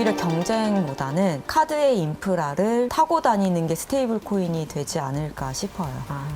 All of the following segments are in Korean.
오히려 경쟁보다는 카드의 인프라를 타고 다니는 게 스테이블 코인이 되지 않을까 싶어요.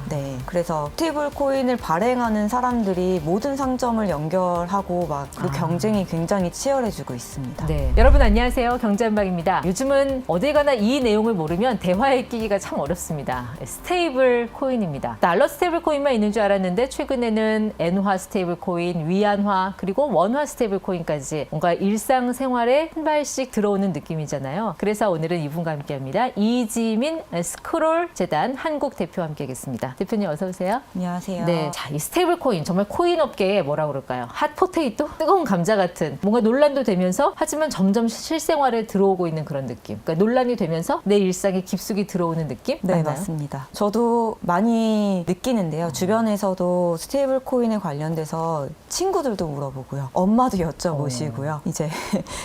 네, 그래서 스테이블 코인을 발행하는 사람들이 모든 상점을 연결하고 막 그 경쟁이 굉장히 치열해지고 있습니다. 네. 여러분 안녕하세요. 경제한방입니다. 요즘은 어딜 가나 이 내용을 모르면 대화에 끼기가 참 어렵습니다. 스테이블 코인입니다. 달러 스테이블 코인만 있는 줄 알았는데 최근에는 엔화 스테이블 코인, 위안화, 그리고 원화 스테이블 코인까지 뭔가 일상생활에 한 발씩 들어오는 느낌이잖아요. 그래서 오늘은 이분과 함께합니다. 이지민 스크롤 재단 한국 대표와 함께하겠습니다. 대표님 어서 오세요. 안녕하세요. 네, 자, 이 스테이블 코인 정말 코인 업계에 뭐라 그럴까요? 핫 포테이토? 뜨거운 감자 같은 뭔가 논란도 되면서 하지만 점점 실생활에 들어오고 있는 그런 느낌. 그러니까 논란이 되면서 내 일상에 깊숙이 들어오는 느낌? 네, 맞나요? 맞습니다. 저도 많이 느끼는데요. 주변에서도 스테이블 코인에 관련돼서 친구들도 물어보고요. 엄마도 여쭤보시고요. 이제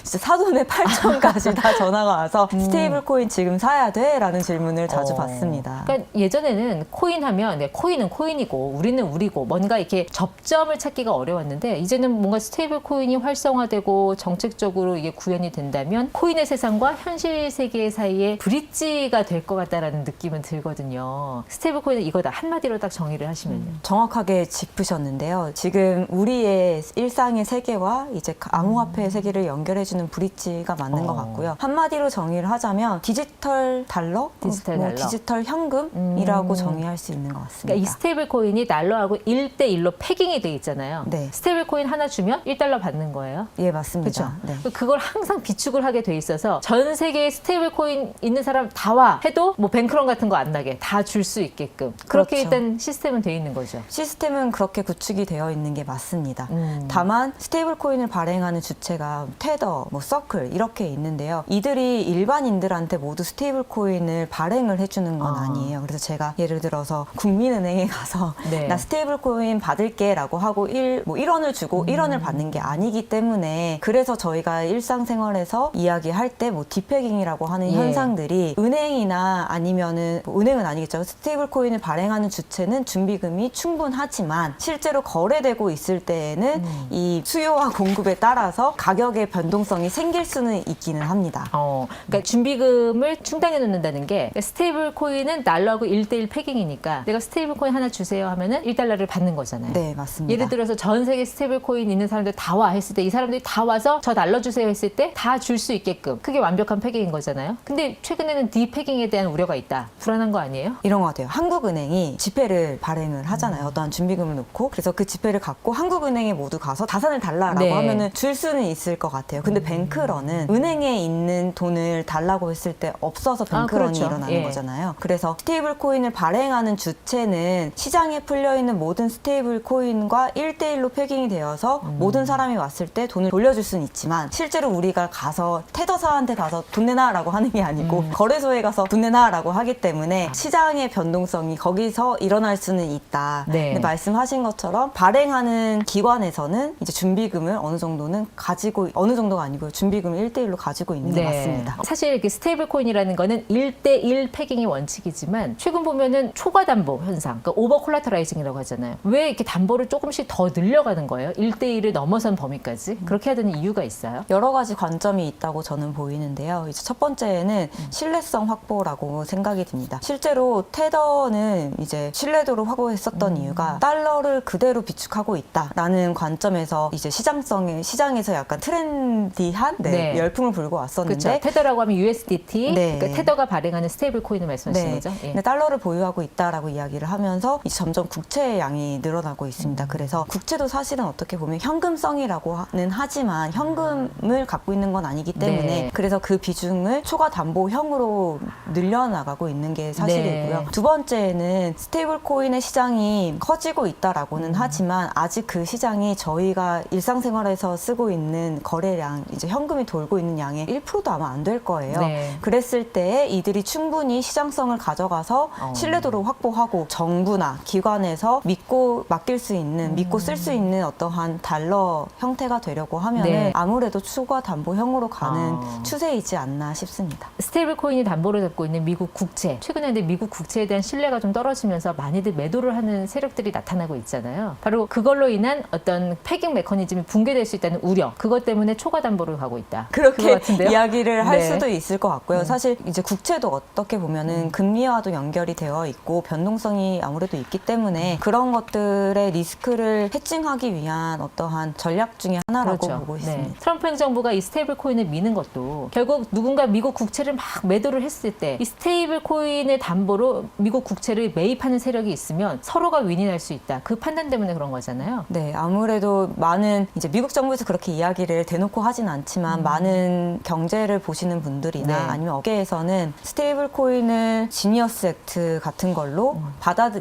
진짜 사돈의 팔촌까지 다 전화가 와서 스테이블 코인 지금 사야 돼? 라는 질문을 자주 받습니다. 그러니까 예전에는 코인 하면 네, 코인은 코인이고 우리는 우리고 뭔가 이렇게 접점을 찾기가 어려웠는데 이제는 뭔가 스테이블 코인이 활성화되고 정책적으로 이게 구현이 된다면 코인의 세상과 현실 세계 사이에 브릿지가 될 것 같다라는 느낌은 들거든요. 스테이블 코인은 이거다 한마디로 딱 정의를 하시면요. 정확하게 짚으셨는데요. 지금 우리의 일상의 세계와 이제 암호화폐의 세계를 연결해주는 브릿지가 맞는 것 같고요. 한마디로 정의를 하자면 디지털 달러, 디지털 달러. 디지털 현금이라고 정의할 수 있는 것 같습니다. 그러니까 이 스테이블 코인이 달러하고 1대1로 패깅이 돼 있잖아요. 네. 스테이블 코인 하나 주면 1달러 받는 거예요. 예, 맞습니다. 그렇죠. 네. 그걸 항상 비축을 하게 돼 있어서 전 세계에 스테이블 코인 있는 사람 다 와 해도 뭐 뱅크런 같은 거 안 나게 다 줄 수 있게끔 그렇게 그렇죠. 일단 시스템은 돼 있는 거죠. 시스템은 그렇게 구축이 되어 있는 게 맞습니다. 다만 스테이블 코인을 발행하는 주체가 테더, 뭐 서클 이렇게 있는데요. 이들이 일반인들한테 모두 스테이블 코인을 발행을 해주는 건 아니에요. 그래서 제가 예를 들어서 국민은행에 가서 네. 나 스테이블 코인 받을게라고 하고 1원을 주고 1원을 받는 게 아니기 때문에 그래서 저희가 일상생활에서 이야기할 때 뭐 디패깅이라고 하는 예. 현상들이 은행이나 아니면은 뭐 은행은 아니겠죠. 스테이블 코인을 발행하는 주체는 준비금이 충분하지만 실제로 거래되고 있을 때에는 이 수요와 공급에 따라서 가격의 변동성이 생길 수는 있기는 합니다. 그러니까 준비금을 충당해 놓는다는 게 스테이블 코인은 달러하고 1대1 패깅이니까 내가 스테이블 코인 하나 주세요 하면은 1달러를 받는 거잖아요. 네, 맞습니다. 예를 들어서 전 세계 스테이블 코인 있는 사람들 다 와 했을 때 이 사람들이 다 와서 저 달러 주세요 했을 때 다 줄 수 있게끔 그게 완벽한 패깅인 거잖아요. 근데 최근에는 디패깅에 대한 우려가 있다. 불안한 거 아니에요? 이런 것 같아요. 한국은행이 지폐를 발행을 하잖아요. 어떠한 준비금을 놓고 그래서 그 지폐를 갖고 한국은행에 모두 가서 자산을 달라라고 네. 하면은 줄 수는 있을 것 같아요. 근데 뱅크런은 은행에 있는 돈을 달라고 했을 때 없어서 뱅크런이 그렇죠. 일어나는 예. 거잖아요. 그래서 스테이블 코인을 발행하는 주체는 시장에 풀려 있는 모든 스테이블 코인과 1대1로 패깅이 되어서 모든 사람이 왔을 때 돈을 돌려줄 수는 있지만 실제로 우리가 가서 테더사한테 가서 돈 내놔라고 하는 게 아니고 거래소에 가서 돈 내놔라고 하기 때문에 시장의 변동성이 거기서 일어날 수는 있다. 네. 근데 말씀하신 것처럼 발행하는 기관에서는 이제 준비금을 어느 정도는 가지고 어느 정도가 아니고요. 준비금을 1대1로 가지고 있는 게 맞습니다. 사실 그 스테이블 코인이라는 거는 1대1 패깅이 원칙이지만 최근 보면은 초과 담보 현상, 그러니까 오버 콜라터라이징이라고 하잖아요. 왜 이렇게 담보를 조금씩 더 늘려가는 거예요? 1대1을 넘어선 범위까지? 그렇게 하는 이유가 있어요? 여러 가지 관점이 있다고 저는 보이는데요. 이제 첫 번째는 신뢰성 확보라고 생각이 듭니다. 실제로 테더는 이제 신뢰도를 확보했었던 이유가 달러를 그대로 비축하고 있다라는 관점에서 이제 시장에서 약간 트렌디한 네. 열풍을 불고 왔었는데 그렇죠. 테더라고 하면 USDT, 네. 그러니까 테더가 발행하는 스테이블 코인을 말씀하시는 네. 거죠? 예. 근데 달러를 보유하고 있다라고 이야기를 하면서 이제 점점 국채의 양이 늘어나고 있습니다. 그래서 국채도 사실은 어떻게 보면 현금성이라고는 하지만 현금을 갖고 있는 건 아니기 때문에 네. 그래서 그 비중을 초과 담보형으로 늘려나가고 있는 게 사실이고요. 네. 두 번째는 스테이블 코인의 시장이 커지고 있다라고는 하지만 아직 그 시장이 저희가 일상생활에서 쓰고 있는 거래량, 이제 현금이 돌고 있는 양의 1%도 아마 안 될 거예요. 네. 그랬을 때 이들이 충분히 시장성을 가져가서 신뢰도를 확보하고 정부나 기관에서 믿고 맡길 수 있는, 믿고 쓸 수 있는 어떠한 달러 형태가 되려고 하면은 네. 아무래도 추가 담보형으로 가는 추세이지 않나 싶습니다. 스테이블 코인이 담보를 잡고 있는 미국 국채. 최근에 근데 미국 국채에 대한 신뢰가 좀 떨어지면서 많이들 매도를 하는 세력들이 나타나고 있잖아요. 바로 그걸로 인한 어떤 패깅 메커니즘이 붕괴될 수 있다는 우려. 그것 때문에 초과 담보를 가고 있다. 그럴 그렇게 같은데요? 이야기를 할 네. 수도 있을 것 같고요. 사실 이제 국채도 어떻게 보면은 금리와도 연결이 되어 있고 변동성이 아무래도 있기 때문에 그런 것들의 리스크를 해칭하기 위한 어떠한 전략 중에 하나라고 보고 있습니다. 네. 트럼프 행정부가 이 스테이블 코인을 미는 것도 결국 누군가 미국 국채를 막 매도를 했을 때 이 스테이블 코인의 담보로 미국 국채를 매입하는 세력이 있으면 서로가 윈윈할 수 있다. 그 판단 때문에 그런 거잖아요. 네, 아무래도 많은 이제 미국 정부에서 그렇게 이야기를 대놓고 하진 않지만 많은 경제를 보시는 분들이나 네. 아니면 업계에서는 스테이블 코인을 지니어스 액트 같은 걸로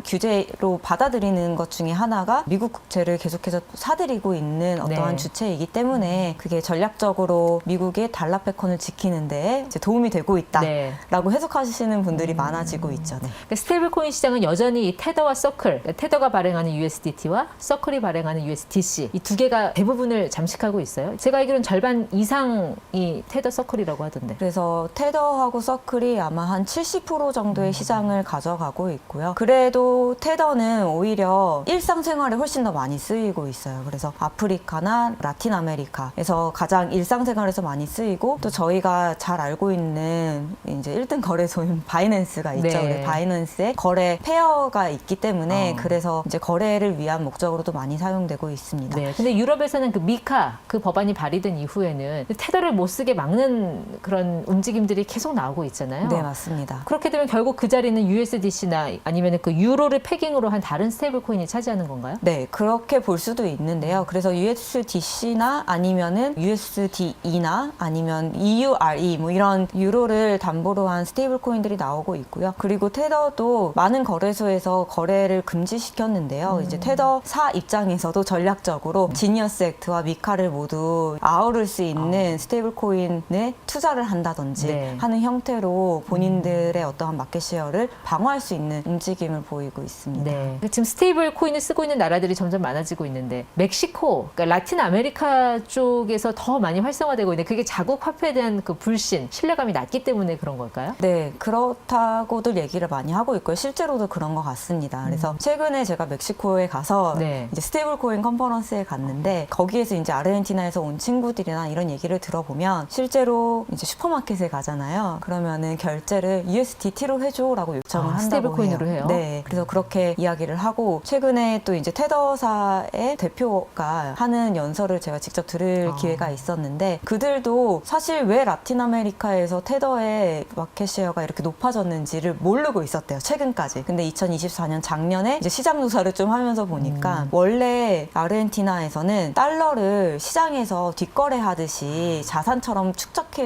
규제로 받아들이는 것 중에 하나가 미국 국채를 계속해서 사들이고 있는 어떠한 네. 주체이기 때문에 그게 전략적으로 미국의 달러 패권을 지키는 데 이제 도움이 되고 있다라고 네. 해석하시는 분들이 많아지고 있죠. 네. 그러니까 스테이블 코인 시장은 여전히 이 테더와 서클, 그러니까 테더가 발행하는 USDT와 서클이 발행하는 USDC 이 두 개가 대부분을 잠식하고 있어요. 제가 알기로는 절반 이상이 테더 서클이라고 하던데. 그래서 테더하고 서클이 아마 한 70% 정도의 시장을 가져가고 있고요. 그래도 테더는 오히려 일상생활에 훨씬 더 많이 쓰이고 있어요. 그래서 아프리카나 라틴 아메리카에서 가장 일상생활에서 많이 쓰이고 또 저희가 잘 알고 있는 이제 1등 거래소인 바이낸스가 있죠. 네. 그래서 바이낸스에 거래 페어가 있기 때문에 그래서 이제 거래를 위한 목적으로도 많이 사용되고 있습니다. 네. 근데 유럽에서는 그 미카 그 법안이 발의된 이후에는 테더를 못 쓰게 막는 그런 움직임들이 계속 나오고 있잖아요. 네, 맞습니다. 그렇게 되면 결국 그 자리는 USDC나 아니면 그 유로를 패깅으로 한 다른 스테이블 코인이 차지하는 건가요? 네, 그렇게 볼 수도 있는데요. 그래서 USDC나 아니면은 USDE나 아니면 EURE 뭐 이런 유로를 담보로 한 스테이블 코인들이 나오고 있고요. 그리고 테더도 많은 거래소에서 거래를 금지시켰는데요. 이제 테더사 입장에서도 전략적으로 지니어스 액트와 미카를 모두 아우를 수 있는 스테이블 코인에 투자를 한다든지 네. 하는 형태로 본인들의 어떠한 마켓 셰어를 방어할 수 있는 움직임을 보이고 있습니다. 네. 지금 스테이블 코인을 쓰고 있는 나라들이 점점 많아지고 있는데 멕시코, 그러니까 라틴 아메리카 쪽에서 더 많이 활성화되고 있는데 그게 자국 화폐에 대한 그 불신, 신뢰감이 낮기 때문에 그런 걸까요? 네, 그렇다고들 얘기를 많이 하고 있고요. 실제로도 그런 것 같습니다. 그래서 최근에 제가 멕시코에 가서 네. 이제 스테이블 코인 컨퍼런스에 갔는데 거기에서 이제 아르헨티나에서 온 친구들이나 이런 얘기를 들어보면 실제로 이제 슈퍼마켓에 가잖아요. 그러면은 결제를 USDT로 해줘라고 요청을 한다고 스테이블 코인으로 해요? 네, 그래서 그렇게 이야기를 하고 최근에 또 이제 테더사의 대표가 하는 연설을 제가 직접 들을 기회가 있었는데 그들도 사실 왜 라틴 아메리카에서 테더의 마켓 셰어가 이렇게 높아졌는지를 모르고 있었대요. 최근까지. 근데 2024년 작년에 이제 시장 조사를 좀 하면서 보니까 원래 아르헨티나에서는 달러를 시장에서 뒷거래하듯이 자산처럼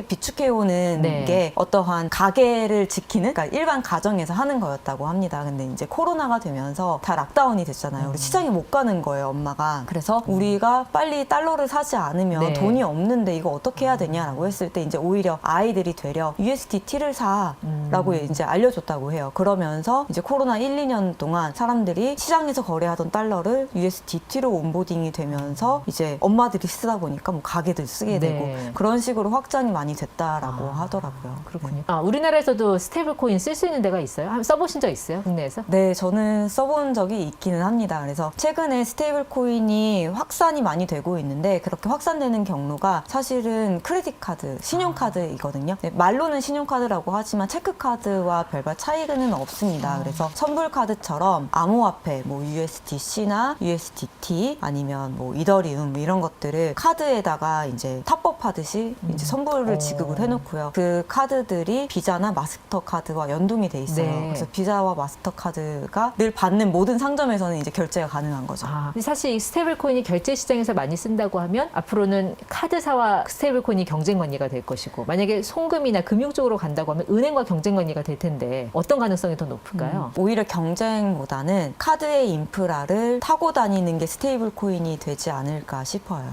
비축해오는 네. 게 어떠한 가계를 지키는 그러니까 일반 가정에서 하는 거였다고 합니다. 근데 이제 코로나가 되면서 다 락다운이 됐잖아요. 우리 시장에 못 가는 거예요, 엄마가. 그래서 우리가 빨리 달러를 사지 않으면 네. 돈이 없는데 이거 어떻게 해야 되냐라고 했을 때 이제 오히려 아이들이 되려 USDT를 사라고 이제 알려줬다고 해요. 그러면서 이제 코로나 1, 2년 동안 사람들이 시장에서 거래하던 달러를 USDT로 온보딩이 되면서 이제 엄마들이 쓰다 보니까 뭐 가게들 쓰게 네. 되고 그런 식으로 확장이 많이 됐다라고 하더라고요. 그렇군요. 우리나라에서도 스테이블 코인 쓸 수 있는 데가 있어요? 한번 써보신 적 있어요? 국내에서? 네, 저는 써본 적이 있기는 합니다. 그래서 최근에 스테이블 코인이 확산이 많이 되고 있는데 그렇게 확산되는 경로가 사실은 크레딧 카드, 신용카드이거든요. 네, 말로는 신용카드라고 하지만 체크카드와 별반 차이는 없습니다. 그래서 선불카드처럼 암호화폐, 뭐 USDC나 USDT 아니면 뭐 이더리움 이런 것들을 카드에다가 이제 탑업하듯이 이제 선불을 지급을 해놓고요. 그 카드들이 비자나 마스터카드와 연동이 돼 있어요. 네. 그래서 비자와 마스터카드가 늘 받는 모든 상점에서는 이제 결제가 가능한 거죠. 근데 사실 이 스테이블 코인이 결제 시장에서 많이 쓴다고 하면 앞으로는 카드사와 스테이블 코인이 경쟁 관계가 될 것이고 만약에 송금이나 금융 쪽으로 간다고 하면 은행과 경쟁 관계가 될 텐데 어떤 가능성이 더 높을까요? 오히려 경쟁보다는 카드의 인프라를 타고 다니는 게 스테이블 코인이 되지 않을까 싶어요.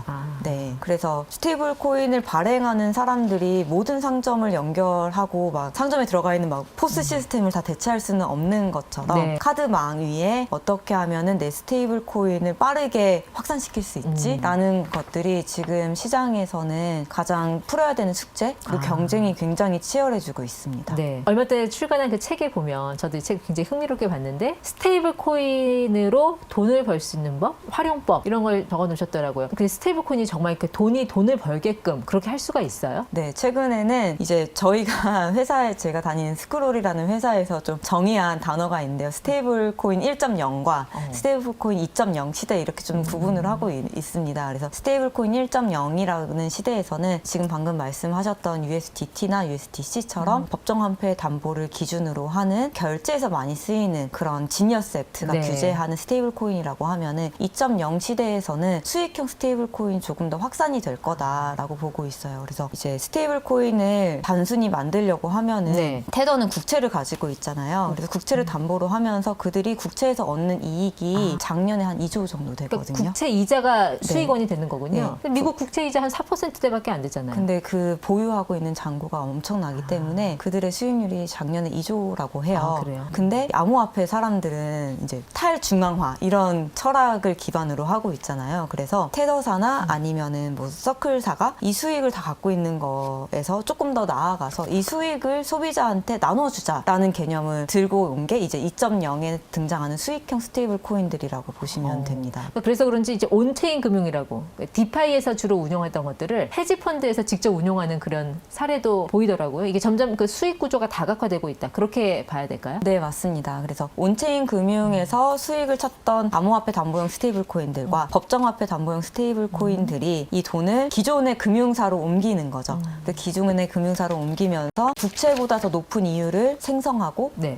네. 그래서 스테이블 코인을 발행하는 사람들이 모든 상점을 연결하고 막 상점에 들어가 있는 막 포스 시스템을 다 대체할 수는 없는 것처럼 네. 카드망 위에 어떻게 하면은 내 스테이블 코인을 빠르게 확산시킬 수 있지라는 것들이 지금 시장에서는 가장 풀어야 되는 숙제 그리고 경쟁이 굉장히 치열해지고 있습니다. 네. 얼마 전에 출간한 그 책에 보면 저도 이 책 굉장히 흥미롭게 봤는데 스테이블 코인으로 돈을 벌 수 있는 법, 활용법 이런 걸 적어 놓으셨더라고요. 근데 스테이블 코인이 정말 돈이 돈을 벌게끔 그렇게 할 수가 있어요? 네, 최근에는 이제 저희가 회사에 제가 다니는 스크롤이라는 회사에서 좀 정의한 단어가 있는데요. 스테이블 코인 1.0과 스테이블 코인 2.0 시대 이렇게 좀 구분을 하고 있습니다. 그래서 스테이블 코인 1.0이라는 시대에서는 지금 방금 말씀하셨던 USDT나 USDC처럼 법정 화폐 담보를 기준으로 하는 결제에서 많이 쓰이는 그런 지니어스액트가 네. 규제하는 스테이블 코인이라고 하면은 2.0 시대에서는 수익형 스테이블 코인 조금 더 확산이 될 거다라고 보고 있어요. 그래서 이제 스테이블 코인을 단순히 만들려고 하면은 네. 테더는 국채를 가지고 있잖아요. 그래서 국채를 담보로 하면서 그들이 국채에서 얻는 이익이 작년에 한 2조 정도 그러니까 되거든요. 국채 이자가 수익원이 되는 거군요. 네. 근데 미국 국채 이자 한 4%대밖에 안 되잖아요. 근데 그 보유하고 있는 잔고가 엄청나기 때문에 그들의 수익률이 작년에 2조라고 해요. 아, 그래요? 근데 암호화폐 사람들은 이제 탈중앙화 이런 철학을 기반으로 하고 있잖아요. 그래서 테더사나 아니면은 뭐 서클사가 이 수익을 다 갖고 있는 거에서 조금 더 나아가서 이 수익을 소비자한테 나눠주자라는 개념을 들고 온 게 이제 2.0에 등장하는 수익형 스테이블 코인들이라고 보시면 됩니다. 그래서 그런지 이제 온체인 금융이라고 디파이에서 주로 운영했던 것들을 헤지펀드에서 직접 운용하는 그런 사례도 보이더라고요. 이게 점점 그 수익 구조가 다각화되고 있다. 그렇게 봐야 될까요? 네, 맞습니다. 그래서 온체인 금융에서 수익을 찾던 암호화폐 담보형 스테이블 코인들과 법정화폐 담보형 스테이블 코인들이 이 돈을 기존의 금융사로 옮기는 거죠. 그 기존의 금융사로 옮기면서 국채보다 더 높은 이율을 생성하고 네.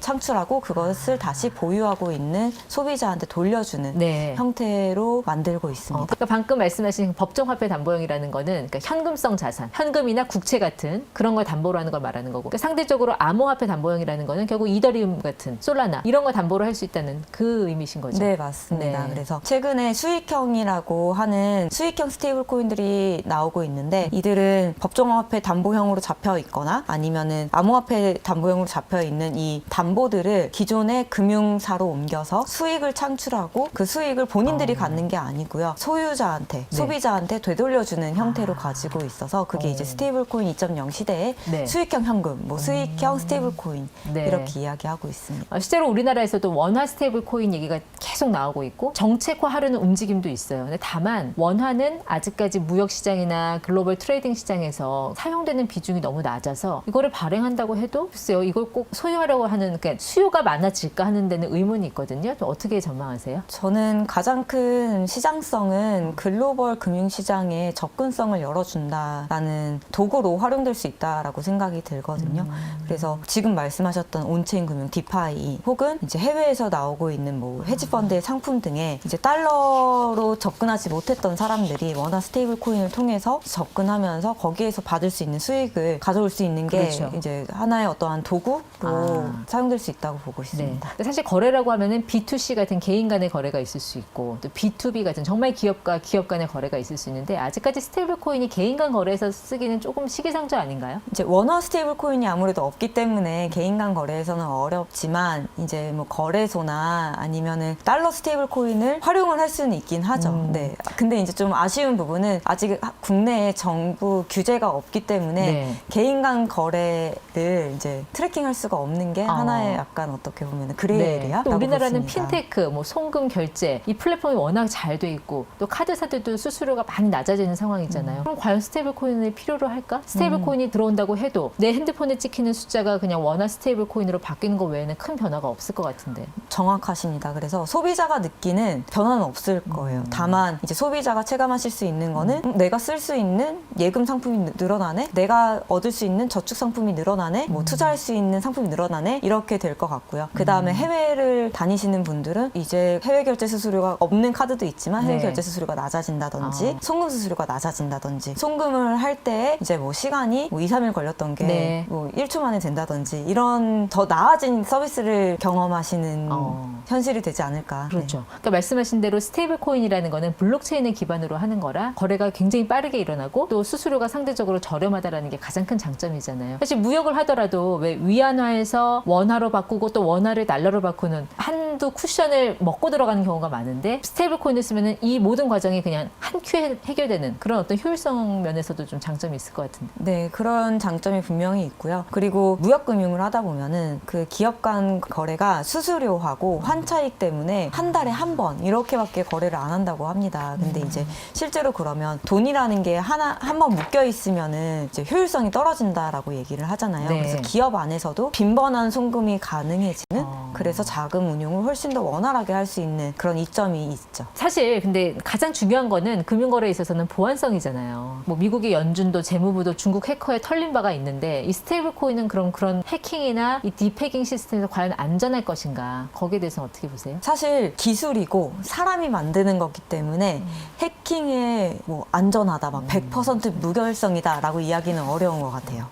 창출하고 그것을 다시 보유하고 있는 소비자한테 돌려주는 네. 형태로 만들고 있습니다. 그러니까 방금 말씀하신 법정화폐 담보형이라는 거는 그러니까 현금성 자산, 현금이나 국채 같은 그런 걸 담보로 하는 걸 말하는 거고 그러니까 상대적으로 암호화폐 담보형이라는 거는 결국 이더리움 같은 솔라나 이런 걸 담보로 할 수 있다는 그 의미신 거죠. 네, 맞습니다. 네. 그래서 최근에 수익형이라고 하는 수익형 스테이블 코인들이 나오고 있는데 이들은 법정화폐 담보형으로 잡혀 있거나 아니면은 암호화폐 담보형으로 잡혀 있는 이 담보들을 기존의 금융사로 옮겨서 수익을 창출하고 그 수익을 본인들이 갖는 게 아니고요. 소유자한테, 네. 소비자한테 되돌려주는 형태로 가지고 있어서 그게 이제 스테이블 코인 2.0 시대의 네. 수익형 현금, 뭐 수익형 스테이블 코인 네. 이렇게 이야기하고 있습니다. 실제로 우리나라에서도 원화 스테이블 코인 얘기가 계속 나오고 있고 정책화하려는 움직임도 있어요. 근데 다만 원화는 아직까지 무역 시장이나 글로벌 트레이딩 시장에서 사용되는 비중이 너무 낮아서 이거를 발행한다고 해도 글쎄요, 이걸 꼭 소유하려고 하는 그러니까 수요가 많아질까 하는 데는 의문이 있거든요. 좀 어떻게 전망하세요? 저는 가장 큰 시장성은 글로벌 금융시장의 접근성을 열어준다라는 도구로 활용될 수 있다라고 생각이 들거든요. 그래서 지금 말씀하셨던 온체인 금융, 디파이 혹은 이제 해외에서 나오고 있는 뭐 헤지펀드의 상품 등에 이제 달러로 접근하지 못했던 사람들이 원화 스테이블 코인을 통해서 접근하면서 거기에서 받을 수 있는 수익을 가져올 수 있는 게 그렇죠. 이제 하나의 어떠한 도구로 사용될 수 있다고 보고 있습니다. 네. 사실 거래라고 하면은 B2C 같은 개인 간의 거래가 있을 수 있고 또 B2B 같은 정말 기업과 기업 간의 거래가 있을 수 있는데 아직까지 스테이블 코인이 개인 간 거래에서 쓰기는 조금 시기상조 아닌가요? 이제 원화 스테이블 코인이 아무래도 없기 때문에 개인 간 거래에서는 어렵지만 이제 뭐 거래소나 아니면은 달러 스테이블 코인을 활용을 할 수는 있긴 하죠. 네. 근데 이제 좀 아쉬운 부분은 아직 국내에 정부 규제가 없기 때문에 네. 개인 간 거래를 이제 트래킹할 수가 없는 게 하나의 약간 어떻게 보면 그레이 에리아라고 또 우리나라는 보십니다. 핀테크, 뭐 송금 결제 이 플랫폼이 워낙 잘 돼 있고 또 카드사들도 수수료가 많이 낮아지는 상황이잖아요. 그럼 과연 스테이블 코인을 필요로 할까? 스테이블 코인이 들어온다고 해도 내 핸드폰에 찍히는 숫자가 그냥 원화 스테이블 코인으로 바뀌는 것 외에는 큰 변화가 없을 것 같은데. 정확하십니다. 그래서 소비자가 느끼는 변화는 없을 거예요. 다만 이제 소비자가 체감하실 수 있는 거는 내가 쓸 수 있는 예금 상품이 늘어나네, 내가 얻을 수 있는 저축 상품이 늘어나네, 뭐 투자할 수 있는 상품이 늘어나네 이렇게 될 것 같고요. 그 다음에 해외를 다니시는 분들은 이제 해외 결제 수수료가 없는 카드도 있지만 해외 네. 결제 수수료가 낮아진다든지 송금 수수료가 낮아진다든지 송금을 할 때 이제 뭐 시간이 뭐 2, 3일 걸렸던 게 네. 뭐 1초 만에 된다든지 이런 더 나아진 서비스를 경험하시는 현실이 되지 않을까. 그렇죠. 그러니까 말씀하신 대로 스테이블 코인이라는 거는 블록체인을 기반으로 하는 거라 거래가 굉장히 빠르게 일어나고 또 수수료가 상대적으로 저렴하다라는 게 가장 큰 장점이잖아요. 사실 무역을 하더라도 왜 위안화에서 원화로 바꾸고 또 원화를 달러로 바꾸는 한두 쿠션을 먹고 들어가는 경우가 많은데 스테이블 코인을 쓰면은 이 모든 과정이 그냥 한 큐에 해결되는 그런 어떤 효율성 면에서도 좀 장점이 있을 것 같은데. 네, 그런 장점이 분명히 있고요. 그리고 무역금융을 하다 보면은 그 기업 간 거래가 수수료하고 환차익 때문에 한 달에 한 번 이렇게밖에 거래를 안 한다고 합니다. 근데 이제 실제로 그러면 돈이라는 게 한 번 묶여 있으면은 이제 효율성이 떨어진다라고 얘기를 하잖아요. 네. 그래서 기업 안에서도 빈번한 송금이 가능해지는 그래서 자금 운용을 훨씬 더 원활하게 할 수 있는 그런 이점이 있죠. 사실 근데 가장 중요한 거는 금융거래에 있어서는 보안성이잖아요. 뭐 미국의 연준도 재무부도 중국 해커에 털린 바가 있는데 이 스테이블 코인은 그런 해킹이나 이 딥해킹 시스템에서 과연 안전할 것인가? 거기에 대해서는 어떻게 보세요? 사실 기술이고 사람이 만드는 거기 때문에 해킹에 뭐 안전하다, 막 100% 무결성이다라고 이야기는 어려운 것 같아요.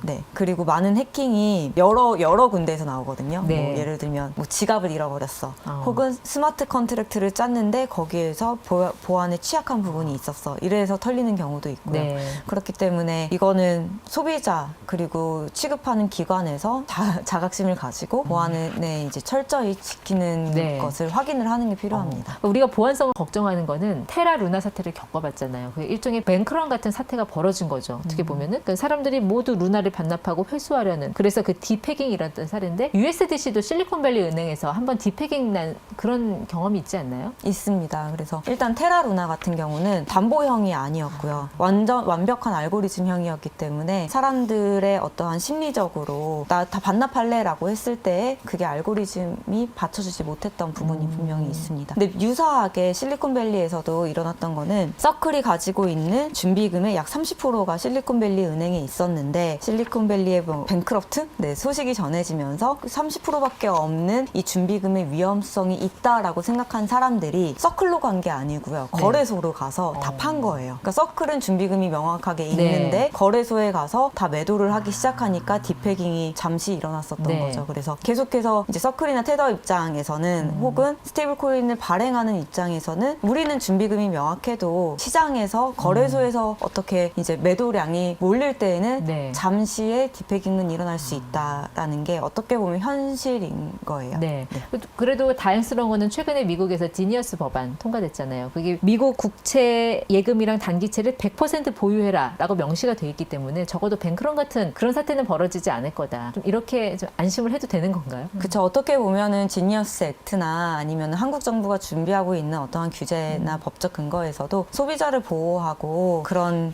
네. 그리고 많은 해킹이 여러 군데에서 나오거든요. 네. 뭐 예를 들면 뭐 지갑을 잃어버렸어. 혹은 스마트 컨트랙트를 짰는데 거기에서 보안에 취약한 부분이 있었어. 이래서 털리는 경우도 있고요. 네. 그렇기 때문에 이거는 소비자 그리고 취급하는 기관에서 자각심을 가지고 보안에 이제 철저히 지키는 네. 것을 확인을 하는 게 필요합니다. 우리가 보안성을 걱정하는 거는 테라 루나 사태를 겪어봤잖아요. 그게 일종의 뱅크런 같은 사태가 벌어진 거죠. 어떻게 보면은 그러니까 사람들이 모두 루나를 반납하고 회수하려는 그래서 그 딥해킹이라던 사례인데 USDC도 실리콘밸리 은행에서 한번 딥해킹 난 그런 경험이 있지 않나요? 있습니다. 그래서 일단 테라 루나 같은 경우는 담보형이 아니었고요. 완벽한 알고리즘형이었기 때문에 사람들의 어떠한 심리적으로 나 다 반납할래라고 했을 때 그게 알고리즘이 받쳐주지 못했던 부분이 분명히 있습니다. 근데 유사하게 실리콘밸리에서도 일어났던 거는 서클이 가지고 있는 준비금의 약 30%가 실리콘밸리 은행에 있었는데 실리콘밸리의 뭐 뱅크럽트 소식이 전해지면서 30%밖에 없는 이 준비금의 위험성이 있다라고 생각한 사람들이 서클로 간 게 아니고요. 네. 거래소로 가서 다 판 거예요. 그러니까 서클은 준비금이 명확하게 있는데 네. 거래소에 가서 다 매도를 하기 시작하니까 딥해킹이 잠시 일어났었던 네. 거죠. 그래서 계속해서 이제 서클이나 테더 입장에서는 혹은 스테이블 코인을 발행하는 입장에서는 우리는 준비금이 명확해도 시장에서 거래소에서 어떻게 이제 매도량이 몰릴 때에는 네. 잠시의 딥해킹은 일어날 수 있다라는 게 어떻게 보면 현실인 거예요. 네. 그래도 다행스러운 거는 최근에 미국에서 디니어스 법안 통과됐잖아요. 그게 미국 국채 예금이랑 단기채를 100% 보유해라라고 명시가 돼 있기 때문에 적어도 뱅크런 같은 그런 사태는 벌어지지 않을 거다. 좀 이렇게 좀 안심을 해도 되는 건가요? 그쵸. 어떻게 보면은 지니어스 액트나 아니면 한국 정부가 준비하고 있는 어떠한 규제나 법적 근거에서도 소비자를 보호하고 그런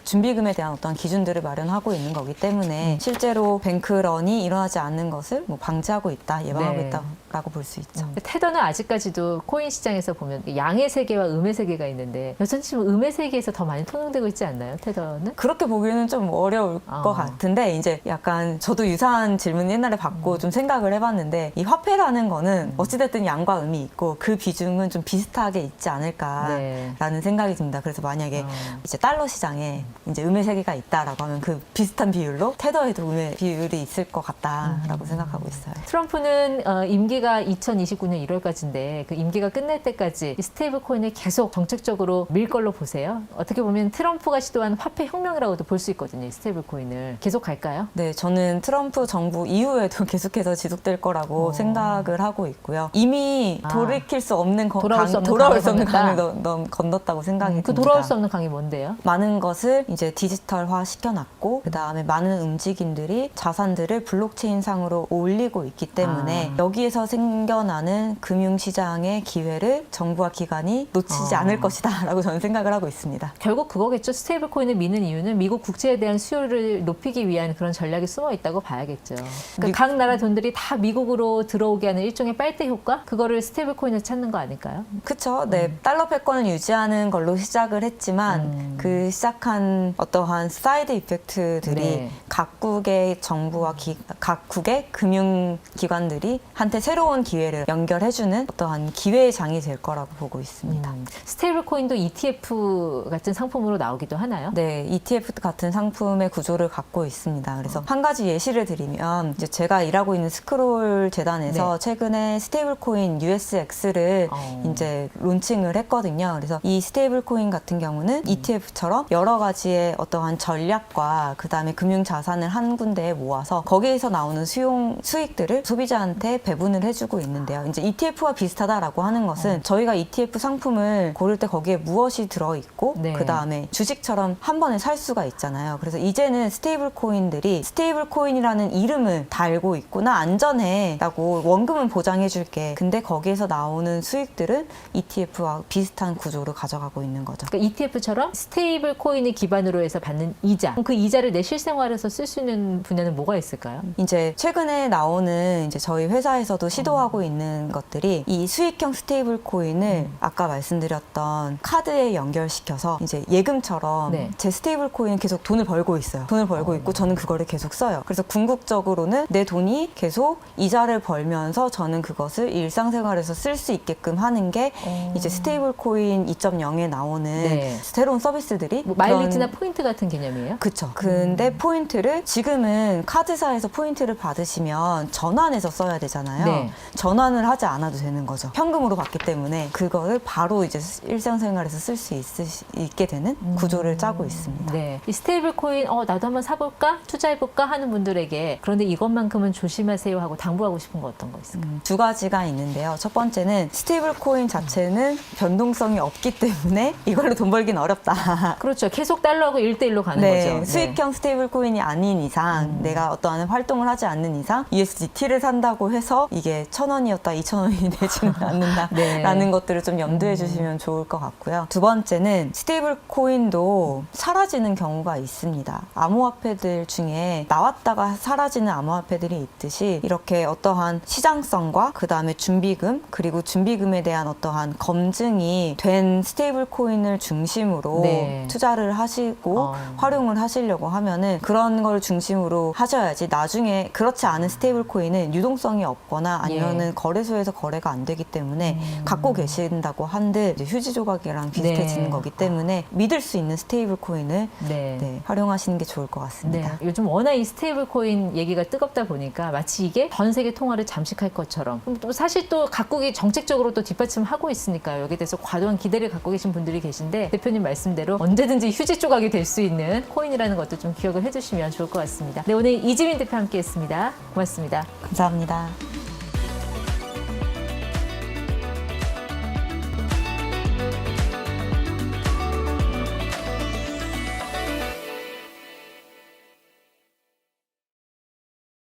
준비금에 대한 어떠한 기준들을 마련하고 있는 거기 때문에 실제로 뱅크런이 일어나지 않는 것을 뭐 방지하고 있다, 예방하고 네. 있다라고 볼 수 있죠. 테더는 아직까지도 코인 시장에서 보면 양의 세계와 음의 세계가 있는데 여전히 지금 음의 세계에서 더 많이 통용되고 있지 않나요? 테더는? 그렇게 보기에는 좀 어려울 것 같은데 이제 약간 저도 유사한 질문 옛날에 받고 좀 생각을 해봤는데 이 화폐라는 거는 어찌됐든 양과 음이 있고 그 비중은 좀 비슷하게 있지 않을까라는 네. 생각이 듭니다. 그래서 만약에 이제 달러 시장에 이제 음의 세계가 있다라고 하면 그 비슷한 비율로 테더에도 음의 비율이 있을 것 같다라고 생각하고 있어요. 트럼프는 임기가 2029년 1월까지인데 그 임기가 끝날 때까지 이 스테이블 코인을 계속 정책적으로 밀 걸로 보세요. 어떻게 보면 트럼프가 시도한 화폐 혁명이라고도 볼 수 있거든요. 이 스테이블 코인을 계속 갈까요? 네, 저는 트럼프 정부 이후에도 계속해서 지속될 거라고 생각을 하고 있고요. 이미 돌이킬 수 없는 돌아올 수 없는 강을 건넜다고 생각이 그 듭니다. 돌아올 수 없는 강이 뭔데요? 많은 것을 이제 디지털화 시켜놨고 그 다음에 많은 움직임들이 자산들을 블록체인 상으로 올리고 있기 때문에 여기에서 생겨나는 금융시장의 기회를 정부와 기관이 놓치지 않을 것이다 라고 저는 생각을 하고 있습니다. 결국 그거겠죠. 스테이블 코인을 미는 이유는 미국 국채에 대한 수요를 높이기 위한 그런 전략이 숨어 있다고 봐야겠죠. 그러니까 각 나라 돈들이 다 미국으로 들어오게 하는 일종의 빨대 효과? 그거를 스테이블 코인을 찾는 거 아닐까요? 그쵸. 네. 달러 패권을 유지하는 걸로 시작을 했지만 그 시작한 어떠한 사이드 이펙트들이 네. 각국의 정부와 각국의 금융기관들이 한테 새로운 기회를 연결해주는 어떠한 기회의 장이 될 거라고 보고 있습니다. 스테이블 코인도 ETF 같은 상품으로 나오기도 하나요? 네, ETF 같은 상품의 구조를 갖고 있습니다. 그래서 한 가지 예시를 드리면 이제 제가 일하고 있는 스크롤 재단에서 네. 최근에 스테이블 코인 USX를 이제 론칭을 했거든요. 그래서 이 스테이블 코인 같은 경우는 ETF처럼 여러 가지의 어떠한 전략과 그다음에 금융 금융 자산을 한 군데에 모아서 거기에서 나오는 수익들을 소비자한테 배분을 해주고 있는데요. 이제 ETF와 비슷하다라고 하는 것은 저희가 ETF 상품을 고를 때 거기에 무엇이 들어있고 네. 그 다음에 주식처럼 한 번에 살 수가 있잖아요. 그래서 이제는 스테이블 코인들이 스테이블 코인이라는 이름을 달고 있고 나 안전해 라고 원금은 보장해줄게. 근데 거기에서 나오는 수익들은 ETF와 비슷한 구조로 가져가고 있는 거죠. 그러니까 ETF처럼 스테이블 코인을 기반으로 해서 받는 이자. 그 이자를 내 실생활에서 쓸 수 있는 분야는 뭐가 있을까요? 이제 최근에 나오는 이제 저희 회사에서도 시도하고 있는 것들이 이 수익형 스테이블 코인을 아까 말씀드렸던 카드에 연결시켜서 이제 예금처럼 네. 제 스테이블 코인 계속 돈을 벌고 있어요. 돈을 벌고 있고 저는 그거를 계속 써요. 그래서 궁극적으로는 내 돈이 계속 이자를 벌면서 저는 그것을 일상생활에서 쓸 수 있게끔 하는 게 이제 스테이블 코인 2.0에 나오는 네. 새로운 서비스들이 뭐 마일리지나 포인트 같은 개념이에요? 그쵸. 근데 포인트를 지금은 카드사에서 포인트를 받으시면 전환해서 써야 되잖아요. 네. 전환을 하지 않아도 되는 거죠. 현금으로 받기 때문에 그거를 바로 이제 일상생활에서 쓸 수 있게 되는 구조를 짜고 있습니다. 네. 이 스테이블 코인 나도 한번 사볼까? 투자해볼까? 하는 분들에게 그런데 이것만큼은 조심하세요 하고 당부하고 싶은 거 어떤 거 있을까요? 두 가지가 있는데요. 첫 번째는 스테이블 코인 자체는 변동성이 없기 때문에 이걸로 돈 벌기는 어렵다. 그렇죠. 계속 달러하고 1대1로 가는 네, 거죠. 수익형 스테이블 코인이 아닌 이상 내가 어떠한 활동을 하지 않는 이상 USDT를 산다고 해서 이게 1,000원이었다 2,000원이 되지는 않는다라는 네. 것들을 좀 염두해 주시면 좋을 것 같고요. 두 번째는 스테이블 코인도 사라지는 경우가 있습니다. 암호화폐들 중에 나왔다가 사라지는 암호화폐들이 있듯이 이렇게 어떠한 시장성과 그 다음에 준비금 그리고 준비금에 대한 어떠한 검증이 된 스테이블 코인을 중심으로 네. 투자를 하시고 활용을 하시려고 하면은 그런 걸 중심으로 하셔야지 나중에 그렇지 않은 스테이블 코인은 유동성이 없거나 아니면은 예. 거래소에서 거래가 안 되기 때문에 갖고 계신다고 한들 이제 휴지 조각이랑 비슷해지는 네. 거기 때문에 믿을 수 있는 스테이블 코인을 네. 활용하시는 게 좋을 것 네. 같습니다. 요즘 워낙 이 스테이블 코인 얘기가 뜨겁다 보니까 마치 이게 전 세계 통화를 잠식할 것처럼 또 사실 또 각국이 정책적으로 또 뒷받침하고 있으니까요. 여기에 대해서 과도한 기대를 갖고 계신 분들이 계신데 대표님 말씀대로 언제든지 휴지 조각이 될 수 있는 코인이라는 것도 좀 기억을 해주시면 좋을 것 같습니다. 네, 오늘 이지민 대표 함께했습니다. 고맙습니다. 감사합니다.